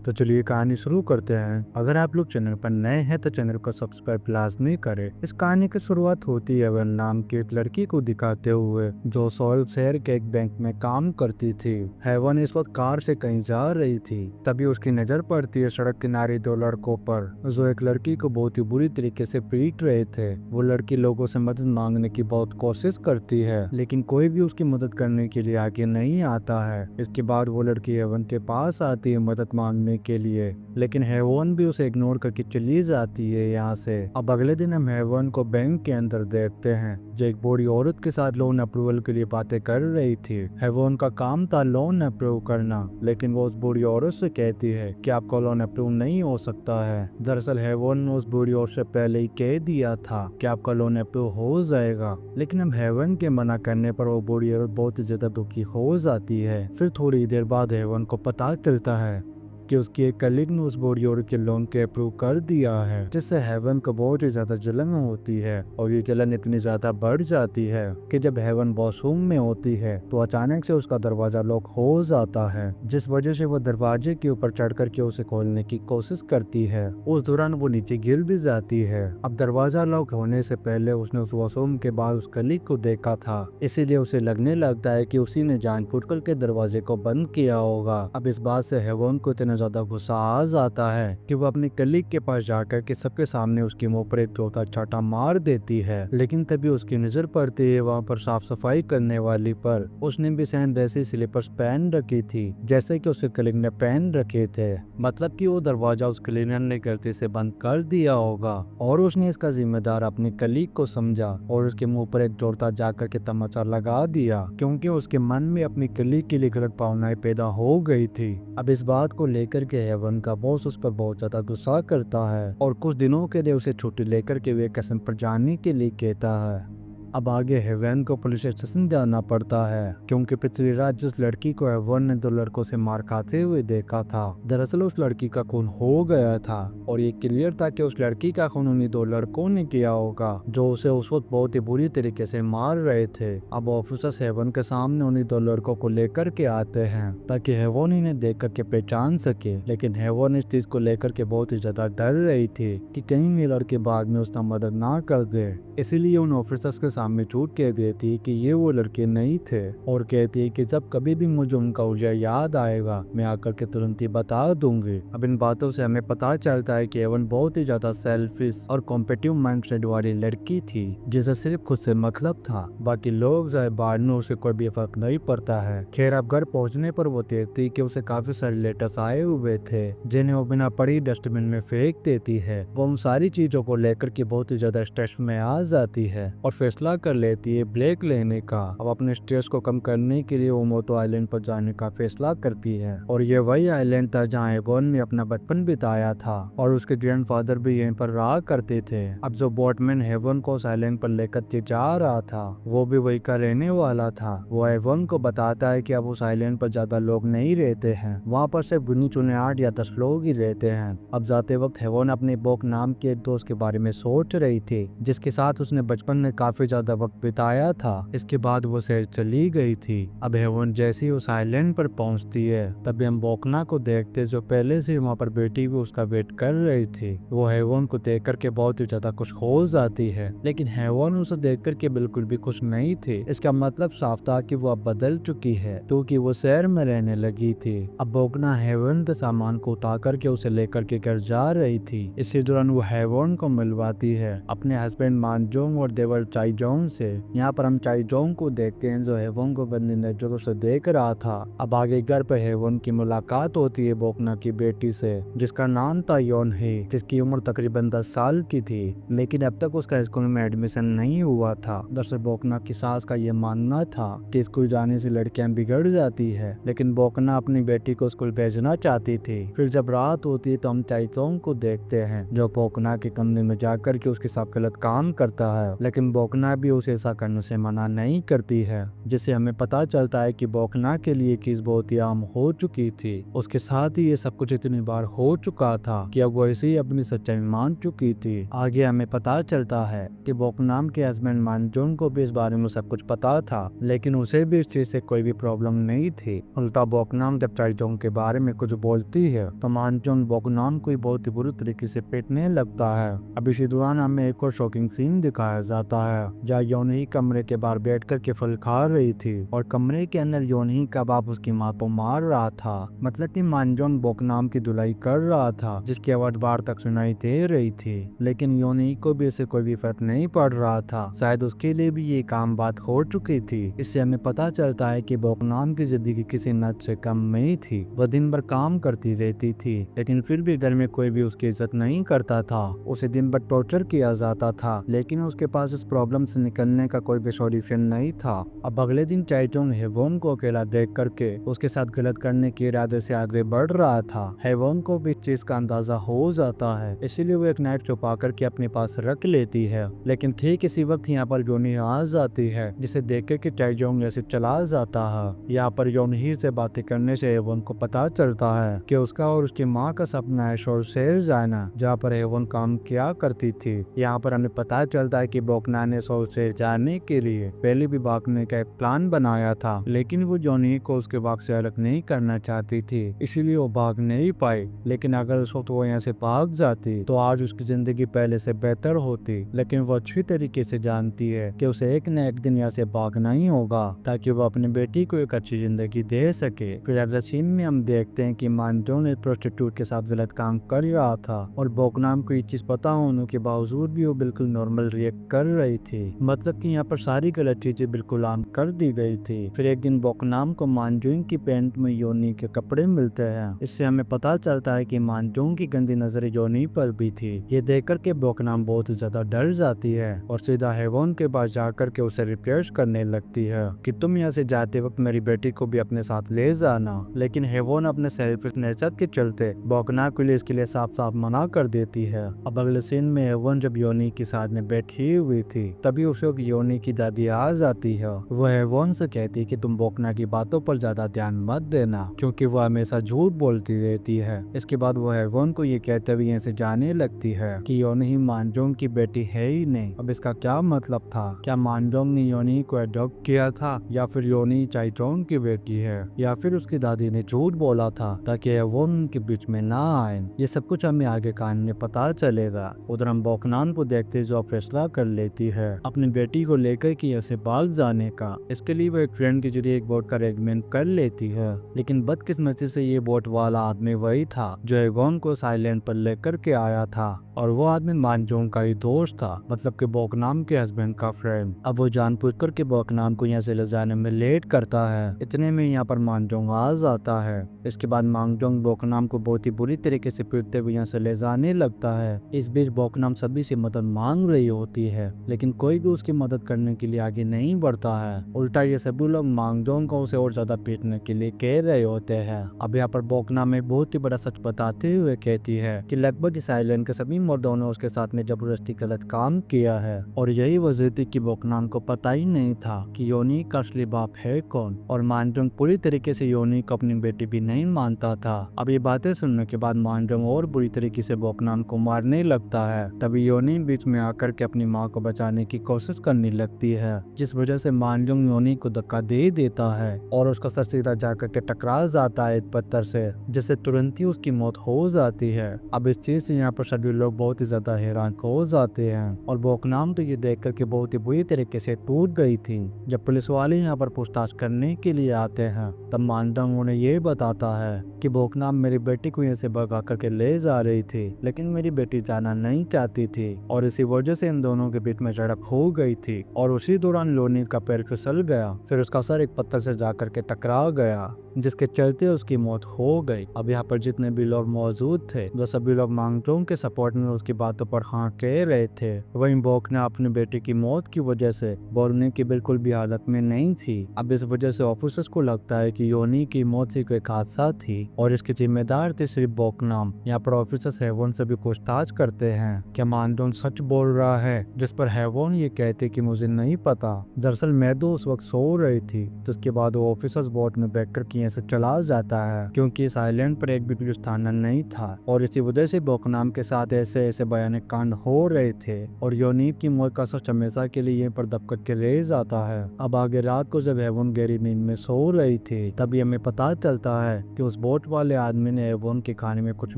तो चलिए कहानी शुरू करते हैं। अगर आप लोग चैनल पर नए हैं तो चैनल को सब्सक्राइब लाजमी करें। इस कहानी की शुरुआत होती है वन नाम की एक लड़की को दिखाते हुए जो सोल शहर के एक बैंक में काम करती थी। हेवन इस वक्त कार से कहीं जा रही थी, तभी उसकी नजर पड़ती है सड़क किनारे दो लड़कों पर जो एक लड़की को बहुत ही बुरी तरीके से पीट रहे थे। वो लड़की लोगों से मदद मांगने की बहुत कोशिश करती है, लेकिन कोई भी उसकी मदद करने के लिए आगे नहीं आता है। इसके बाद वो लड़की हेवन के पास आती है मदद मांगने के लिए, लेकिन हेवन भी उसे इग्नोर करके चली जाती है यहाँ से। अब अगले दिन हम हेवन को बैंक के अंदर देखते हैं जो एक बूढ़ी औरत के साथ लोन अप्रूवल के लिए बातें कर रही थी। हेवन का काम था लोन अप्रूव करना, लेकिन वो उस बूढ़ी औरत से कहती है कि आपका लोन अप्रूव नहीं हो सकता है। दरअसल हेवन ने उस बूढ़ी औरत से पहले ही कह दिया था कि आपका लोन अप्रूव हो जाएगा, लेकिन अब हेवन के मना करने पर वो बूढ़ी औरत बहुत ही ज्यादा दुखी हो जाती है। फिर थोड़ी देर बाद हेवन को पता चलता है कि उसकी एक कलीग ने उस बूढ़ी औरत के लोन के अप्रूव कर दिया है, जिससे हेवन को बहुत ही ज्यादा जलन होती है। और ये जलन इतनी ज्यादा बढ़ जाती है कि जब हेवन वॉशरूम में होती है तो अचानक से उसका दरवाजा लॉक हो जाता है, जिस वजह से वो दरवाजे के ऊपर चढ़ करके उसे खोलने की कोशिश करती है। उस दौरान वो नीचे गिर भी जाती है। अब दरवाजा लॉक होने से पहले उसने उस वॉशरूम के बाद उस कलीग को देखा था, इसीलिए उसे लगने लगता है कि उसी ने जानबूझकर के दरवाजे को बंद किया होगा। अब इस बात से हेवन को इतना ज्यादा गुस्सा आ जाता है कि वो अपनी कलीग के पास जाकर के सबके सामने उसके मुंह पर एक जोरदार चाटा मार देती है। लेकिन तभी उसकी नजर पड़ती है वहाँ पर साफ सफाई करने वाली पर। उसने भी सेम वैसे स्लीपर्स पहन रखी थी जैसे कि उसके कलीग ने पहन रखे थे, मतलब कि वो दरवाजा उस क्लीनर ने गलती से बंद कर दिया होगा। और उसने इसका जिम्मेदार अपनी कलीग को समझा और उसके मुंह पर एक जोरदार जाकर के तमाचा लगा दिया, क्योंकि उसके मन में अपनी कलीग के लिए गलत भावनाएं पैदा हो गई थी। अब इस बात को लेकर के हेवन का बॉस उस पर बहुत ज्यादा गुस्सा करता है और कुछ दिनों के लिए उसे छुट्टी लेकर के वे कसम पर जाने के लिए कहता है। अब आगे हेवन को पुलिस स्टेशन जाना पड़ता है, क्योंकि पिछली रात जिस लड़की को हेवन ने दो लड़कों से मार खाते हुए देखा था, दरअसल उस लड़की का खून हो गया था। और ये क्लियर था कि उस लड़की का खून उन्हीं दो लड़कों ने किया होगा जो उसे उस वक्त बहुत ही बुरी तरीके से मार रहे थे। अब ऑफिसर्स हेवन के सामने उन्हीं दो लड़कों को लेकर के आते हैं ताकि हेवन इन्हें देख करके पहचान सके, लेकिन हेवन इस चीज को लेकर के बहुत ही ज्यादा डर रही थी कि कहीं ये लड़के बाद में उसका मदद ना कर दे। इसीलिए उन ऑफिसर्स के सामने झूठ कह देती कि ये वो लड़के नहीं थे और कहती है कि जब कभी भी मुझे उनका उजाला याद आएगा मैं आकर के तुरंत ही बता दूंगी। अब इन बातों से हमें पता चलता है कि एवन बहुत ही ज्यादा सेल्फिश और कॉम्पिटिटिव माइंडसेट वाली लड़की थी, जिसे सिर्फ खुद से मतलब था, बाकी लोग चाहे बाद में उसे कोई भी फर्क नहीं पड़ता है। खैर अब घर पहुंचने पर वो देखती कि उसे काफी सारे लेटर्स आए हुए थे जिन्हें वो बिना पढ़ी डस्टबिन में फेंक देती है। वो उन सारी चीजों को लेकर के बहुत ही ज्यादा स्ट्रेस में आ जाती है और फैसला कर लेती है ब्रेक लेने का। अब अपने स्ट्रेस को कम करने के लिए वो मोटो आइलैंड पर जाने का फैसला करती है और ये वही आइलैंड था जहाँ एवन ने अपना बचपन बिताया था और उसके ग्रैंडफादर भी यहीं पर रहा करते थे। अब जो बोटमैन हेवन को उस आइलैंड पर लेकर के जा रहा था वो भी वही का रहने वाला था। वो एवन को बताता है कि अब उस आइलैंड पर ज्यादा लोग नहीं रहते हैं, वहाँ पर सिर्फ गिने चुने 8 या 10 लोग ही रहते हैं। अब जाते वक्त हेवन अपने बोक नाम के एक दोस्त के बारे में सोच रही थी जिसके साथ उसने बचपन में काफी ज्यादा वक्त बिताया था। इसके बाद वो शहर चली गई थी। अब हेवन जैसे ही उस आइलैंड पर पहुंचती है तभी हम बोकना को देखते जो पहले से वहाँ पर बैठी हुई उसका वेट कर रही थी। वो हेवन को देख करके बहुत ही ज्यादा खुश हो जाती है, लेकिन हेवन उसे देख करके बिल्कुल भी खुश नहीं थी। इसका मतलब साफ था कि वो अब बदल चुकी है क्योंकि वो शहर में रहने लगी थी। अब बोकना हेवन के सामान को उतार करके उसे लेकर के घर जा रही थी। इसी दौरान वो हेवन को मिलवाती है अपने हस्बैंड मानजोंग और देवर चाइजोंग से। यहाँ पर हम चाइजोंग को देखते हैं जो हेवन को बंदी नजरों से देख रहा था। अब आगे घर पर हेवन की मुलाकात होती है बोकना की बेटी से जिसका नाम था योन ही, जिसकी उम्र तकरीबन 10 साल की थी, लेकिन अब तक उसका स्कूल में एडमिशन नहीं हुआ था। दरअसल बोकना की सास का ये मानना था कि स्कूल जाने से लड़कियां बिगड़ जाती है, लेकिन बोकना अपनी बेटी को स्कूल भेजना चाहती थी। फिर जब रात होती है तो हम चाइजोंग को देखते हैं जो बोकना के कमरे में जाकर के उसके साथ गलत काम करता है, लेकिन बोकना भी उसे ऐसा करने से मना नहीं करती है, जिससे हमें पता चलता है कि बोकना के लिए चीज बहुत ही आम हो चुकी थी। उसके साथ ही ये सब कुछ इतनी बार हो चुका था कि अब वो ऐसे ही अपनी सच्चाई मान चुकी थी। आगे हमें पता चलता है कि बोकनाम के हस्बैंड मानजोंग को भी इस बारे में सब कुछ पता था, लेकिन उसे भी इस चीज से कोई भी प्रॉब्लम नहीं थी। उल्टा बोकनाम जब चाइजोंग के बारे में कुछ बोलती है तो मानजोंग बोकनाम को बहुत ही बुरी तरीके से पीटने लगता है। अब इसी दौरान हमें एक और शॉकिंग सीन दिखाया जाता है जहाँ योनी कमरे के बाहर बैठ कर के फल खा रही थी और कमरे के अंदर योनी का बाप उसकी माँ को मार रहा था। मतलब कि मानजोंग बोकनाम की धुलाई कर रहा था, जिसकी आवाज बाहर तक सुनाई दे रही थी, लेकिन योनी को भी इससे कोई भी फर्क नहीं पड़ रहा था। शायद उसके लिए भी ये काम बात हो चुकी थी। इससे हमें पता चलता है कि बोकनाम की जिंदगी किसी नट से कम नहीं थी। वह दिन भर काम करती रहती थी, लेकिन फिर भी घर में कोई भी उसकी इज्जत नहीं करता था। उसे दिन भर टॉर्चर किया जाता था, लेकिन उसके पास इस प्रॉब्लम से निकलने का कोई भी सॉल्यूशन नहीं था। अब अगले दिन चाइजोंग हेवोन को अकेला देख करके उसके साथ गलत करने के इरादे से आगे बढ़ रहा था। हेवोन को भी इस चीज का अंदाजा हो जाता है, इसीलिए वो एक नाइफ छुपा करके अपने पास रख लेती है। लेकिन ठीक इसी वक्त यहाँ पर योनी आ जाती है, जिसे देख के चाइजोंग ऐसे चला जाता है। यहाँ पर योनी से बातें करने से हेवोन को पता चलता है कि उसका और उसकी माँ का सपना है शोर शहर जाना, जहाँ पर हेवोन काम किया करती थी। यहाँ पर हमें पता चलता है कि बोकना ने शोर शहर जाने के लिए पहले भी भागने का एक प्लान बनाया था, लेकिन वो योनी को उसके भाग से अलग नहीं करना चाहती थी, इसीलिए वो भाग नहीं पाई। लेकिन अगर उस वक्त वो यहाँ से भाग जाती तो आज उसकी जिंदगी पहले से बेहतर होती। लेकिन वो अच्छी तरीके से जानती है कि उसे एक न एक दिन यहाँ से भागना ही होगा, ताकि वो अपनी बेटी को एक अच्छी जिंदगी दे सके। फिर अगले सीन में हम देखते हैं कि मानजोंग एक प्रोस्टिट्यूट के साथ गलत काम कर रहा था और बोकनाम को ये चीज पता होने के बावजूद भी वो बिल्कुल नॉर्मल रिएक्ट कर रही थी। मतलब कि यहाँ पर सारी गलत चीजें बिल्कुल आम कर दी गई थी। फिर एक दिन बोकनाम को मानजोंग की पैंट में योनी के कपड़े मिलते हैं। इससे हमें पता चलता है कि मानजोंग की गंदी नजरें योनी पर भी थी। ये देखकर के बोकनाम बहुत ज्यादा डर जाती है और सीधा हेवोन के पास जाकर के उसे रिक्वेस्ट करने लगती है कि तुम यहाँ से जाते वक्त मेरी बेटी को भी अपने साथ ले जाना। लेकिन हेवोन अपने सेल्फिश नेचर के चलते बोकना के लिए इसके लिए साफ साफ मना कर देती है। अब अगले सीन में हेवोन जब योनी के साथ में बैठी हुई थी, तभी उसे योनी की दादी आ जाती है। वह हेवोन से कहती है कि तुम बोकना की बातों पर ज्यादा ध्यान मत देना, क्योंकि वह हमेशा झूठ बोलती रहती है। इसके बाद वो हेवोन को ये कहते हुए यहाँ से जाने लगती है कि योनी मानजोंग की बेटी है ही नहीं। अब इसका क्या मतलब था? क्या मानजोंग ने योनी को अडॉप्ट किया था, या फिर योनी चाइजोंग की बेटी है, या फिर उसकी दादी ने झूठ बोला था ताकि हेवोन के बीच में ना आए? ये सब कुछ हमें आगे कहानी में पता चलेगा। उधर हम बोकनान को देखते जो फैसला कर लेती है अपनी बेटी को लेकर के यहाँ से भाग जाने का। इसके लिए वो एक फ्रेंड के जरिए एक बोट का अरेंजमेंट कर लेती है, लेकिन बदकिस्मती से ये बोट वाला आदमी वही था जो हेवोन को साइलेंट पर लेकर के आया था, और वो आदमी मानजोंग का ही दोस्त था, मतलब कि बोकनाम के हस्बैंड का फ्रेंड। अब वो जानबूझकर के बोकनाम को यहाँ से ले जाने में लेट करता है। इतने में यहाँ पर मानजोंग आ जाता है। इसके बाद मानजोंग बोकनाम को बहुत ही बुरी तरीके से पीटते हुए यहाँ से ले जाने लगता है। इस बीच बोकनाम सभी से मदद मांग रही होती है, लेकिन कोई भी उसकी मदद करने के लिए आगे नहीं बढ़ता है। उल्टा ये सभी लोग मानजोंग को उसे और ज्यादा पीटने के लिए कह रहे होते हैं। अब यहाँ पर बोकनाम एक बहुत ही बड़ा सच बताते हुए कहती है कि लगभग इस आइलैंड के सभी मर्दों ने उसके साथ में जबरदस्ती गलत काम किया है, और यही वजह थी कि बोकनाम को पता ही नहीं था कि योनी का असली बाप है कौन। और मानजोंग पूरी तरीके से योनी को अपनी बेटी भी नहीं मानता था। अब ये बातें सुनने के बाद मानजोंग और बुरी तरीके से बोकनाम को मारने लगता है। तभी योनी बीच में आकर के अपनी माँ को बचाने की कोशिश करने लगती है, जिस वजह से मानजोंग योनी को धक्का दे देता है और उसका सर सीधा जाकर के टकरा जाता है एक पत्थर से, जिससे तुरंत ही उसकी मौत हो जाती है। अब इस चीज से यहाँ पर सभी लोग बहुत ही ज्यादा हैरान हो जाते हैं, और बोकनाम तो ये देख करके बहुत ही बुरी तरीके से टूट गई थी। जब पुलिस वाले यहाँ पर पूछताछ करने के लिए आते हैं, तब मानजोंग उन्हें ये बताता है कि बोकनाम मेरी बेटी को यहाँ से भगा करके ले जा रही थी, लेकिन मेरी बेटी जाना नहीं चाहती थी, और इसी वजह से इन दोनों के बीच में झड़प हो गई थी। और उसी दौरान लोनी का पैर फिसल गया, फिर उसका सर एक पत्थर से जाकर के टकरा गया, जिसके चलते उसकी मौत हो गई। अब यहाँ पर जितने भी लोग मौजूद थे, वो सभी लोग मानजोंग के सपोर्ट में उसकी बातों पर हाँ कह रहे थे। वहीं बोकना अपनी बेटी की मौत की वजह से बोलने की बिल्कुल भी हालत में नहीं थी। अब इस वजह से ऑफिसर्स को लगता है कि योनी की मौत से कोई हादसा थी, और इसके जिम्मेदार थे सिर्फ बोकनाम। यहाँ पर ऑफिसर्स हेवोन से भी पूछताछ करते हैं क्या मानजोंग सच बोल रहा है, जिस पर हेवोन ये ये कहती कि मुझे नहीं पता। दरअसल मैदो उस वक्त सो रही थी। तो उसके बाद वो ऑफिसर्स बोट में बैठकर किए से चला जाता है क्योंकि इस आइलैंड पर एक भी पुलिस थाना नहीं था और इसी वजह से बोकनाम के साथ ऐसे ऐसे भयानक कांड हो रहे थे और योनीब की मौत का सच हमेशा के लिए यहीं पर दब करके रह जाता है। अब आगे रात को जब एवोन गहरी नींद में सो रही थी तभी हमें पता चलता है कि उस बोट वाले आदमी ने एवोन के खाने में कुछ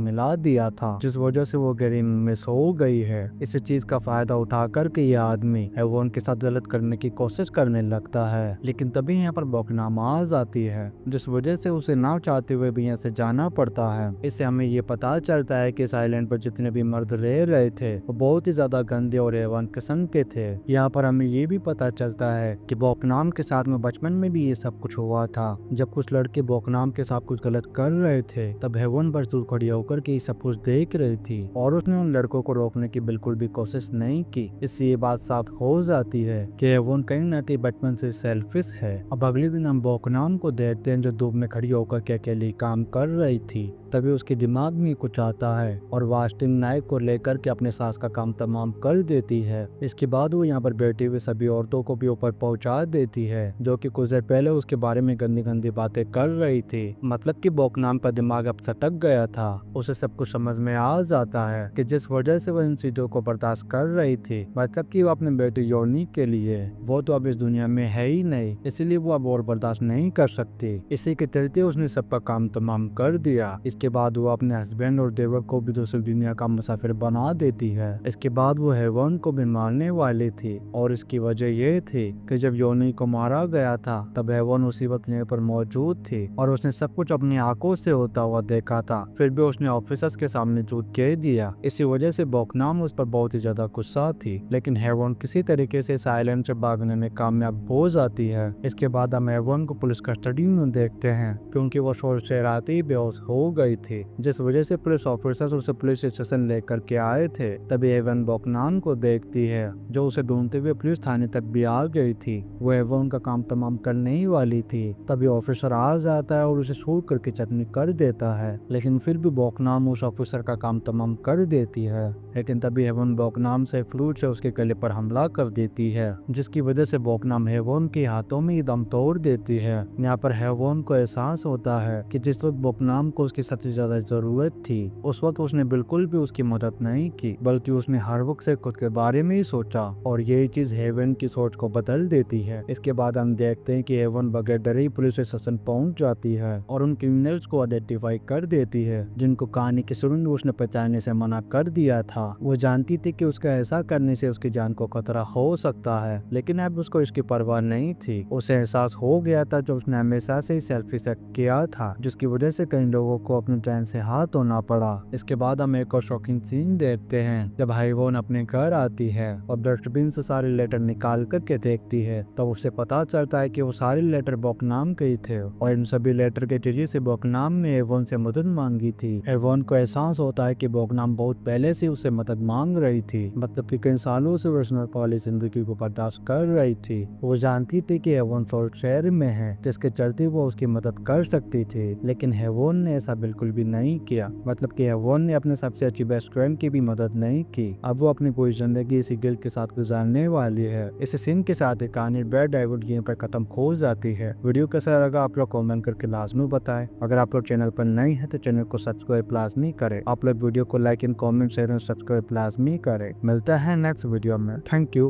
मिला दिया था जिस वजह से वो गहरी नींद में सो गई है। इस चीज का फायदा उठा करके ये आदमी एवोन के साथ गलत करने की कोशिश करने लगता है, लेकिन तभी यहाँ पर बोकनाम आ जाती है जिस वजह से उसे ना चाहते हुए भी यहाँ से जाना पड़ता है। इससे हमें ये पता चलता है कि इस आइलैंड पर जितने भी मर्द रह रहे थे वो बहुत ही ज्यादा गंदे और हैवान किस्म के थे। यहाँ पर हमें ये भी पता चलता है कि बोकनाम के साथ में बचपन में भी ये सब कुछ हुआ था। जब कुछ लड़के बोकनाम के साथ कुछ गलत कर रहे थे तब हेवन पर दूर खड़ी होकर के ये सब कुछ देख रही थी और उसने उन लड़कों को रोकने की बिल्कुल भी कोशिश नहीं की। इससे ये बात साफ हो जाती है कि हेवन कहीं ना कहीं बचपन से सेल्फिश है। अब अगले दिन हम बोकनाम को देखते हैं जो धूप में खड़ी होकर के अकेली काम कर रही थी। तभी उसके दिमाग में कुछ आता है और वास्टिंग नाइफ को लेकर के अपने सास का काम तमाम कर देती है। इसके बाद वो यहाँ पर बैठी हुई सभी औरतों को भी ऊपर पहुंचा देती है जो कि कुछ देर पहले उसके बारे में गंदी गंदी बातें कर रही थी। मतलब कि बोकनाम का दिमाग अब सटक गया था। उसे सब कुछ समझ में आ जाता है कि जिस वजह से वो इन चीजों को बर्दाश्त कर रही थी, मतलब कि वो अपने बेटे योनी के लिए, वो तो अब इस दुनिया में है ही नहीं, इसीलिए वो अब और बर्दाश्त नहीं कर सकती। इसी के चलते उसने सबका काम तमाम कर दिया। इसके बाद वो अपने हस्बैंड और देवर को भी दूसरी दुनिया का मुसाफिर बना देती है। इसके बाद वो हेवन को भी मारने वाली थी और इसकी वजह ये थी कि जब योनी को मारा गया था तब हेवन उसी वक्त यहाँ पर मौजूद थी और उसने सब कुछ अपनी आंखों से होता हुआ देखा था। फिर भी उसने ऑफिसर्स के सामने झूठ कह दिया। इसी वजह से बोकनाम उस पर बहुत ही ज्यादा गुस्सा थी, लेकिन हेवन किसी तरीके से इस आइलैंड से भागने में कामयाब हो जाती है। इसके बाद हम हेवन को पुलिस कस्टडी में देखते हैं क्योंकि वो शोर शरारते ही बेहोश हो गई थी, जिस वजह से पुलिस ऑफिसर्स उसे पुलिस स्टेशन लेकर के आए थे। तभी एवन बोकनाम को देखती है जो उसे ढूंढते हुए पुलिस थाने तक भी आ गई थी। वो एवन का काम तमाम करने ही वाली थी। तभी ऑफिसर आ जाता है और उसे शूट करके चटनी कर देता है, लेकिन फिर भी बोकनाम उस ऑफिसर का काम तमाम कर देती है। लेकिन तभी हेवन बोकनाम से फ्लूट से उसके गले पर हमला कर देती है, जिसकी वजह से बोकनाम हेवन के हाथों में ही दम तोड़ देती है। यहाँ पर हेवन को एहसास होता है कि जिस वक्त बोकनाम को उसकी सबसे ज्यादा जरूरत थी उस वक्त उसने बिल्कुल भी उसकी मदद नहीं की, बल्कि उसने हर वक्त से खुद के बारे में ही सोचा और यही चीज हेवन की सोच को बदल देती है। इसके बाद हम देखते हैं कि हेवन बगैर डरे ही पुलिस स्टेशन पहुंच जाती है और उन क्रिमिनल्स को आइडेंटिफाई कर देती है जिनको कहानी के शुरू में उसने पहचानने से मना कर दिया था। वो जानती थी कि उसका ऐसा करने से उसकी जान को खतरा हो सकता है, लेकिन अब उसको इसकी परवाह नहीं थी। उसे एहसास हो गया था जो उसने हमेशा से ही सेल्फिश एक्ट किया था, जिसकी वजह से कई लोगों को अपनी जान से हाथ धोना पड़ा। इसके बाद हम एक और शॉकिंग सीन देखते हैं जब हाइवोन अपने घर आती है और डस्टबिन से सारे लेटर निकाल करके देखती है तब उसे पता चलता है कि वो सारे लेटर बोकनाम के ही थे और इन सभी लेटर के जरिए से बोकनाम ने एवोन से मदद मांगी थी। एवोन को एहसास होता है कि बोकनाम बहुत पहले से उससे मदद मांग रही थी, मतलब कि कई सालों से वो वाली जिंदगी को बर्दाश्त कर रही थी। वो जानती थी कि एवोन शोर शहर में है जिसके चलते वो उसकी मदद कर सकती थी, लेकिन हेवन ने ऐसा बिल्कुल भी नहीं किया। मतलब कि हेवन ने अपने सबसे अच्छी बेस्ट फ्रेंड की भी मदद नहीं की। अब वो अपनी पूरी जिंदगी इसी गिल्ड के साथ गुजारने वाली है। इस सीन के साथ एक कहानी बैड डाइवर्ट गेम पर खत्म हो जाती है। वीडियो कैसा लगा आप लोग कमेंट करके लाजमी बताएं। अगर आप लोग चैनल पर नए हैं तो चैनल को सब्सक्राइब लाजमी करें। आप लोग वीडियो को like and comment share and subscribe लाजमी करें। मिलता है नेक्स्ट वीडियो में। Thank you.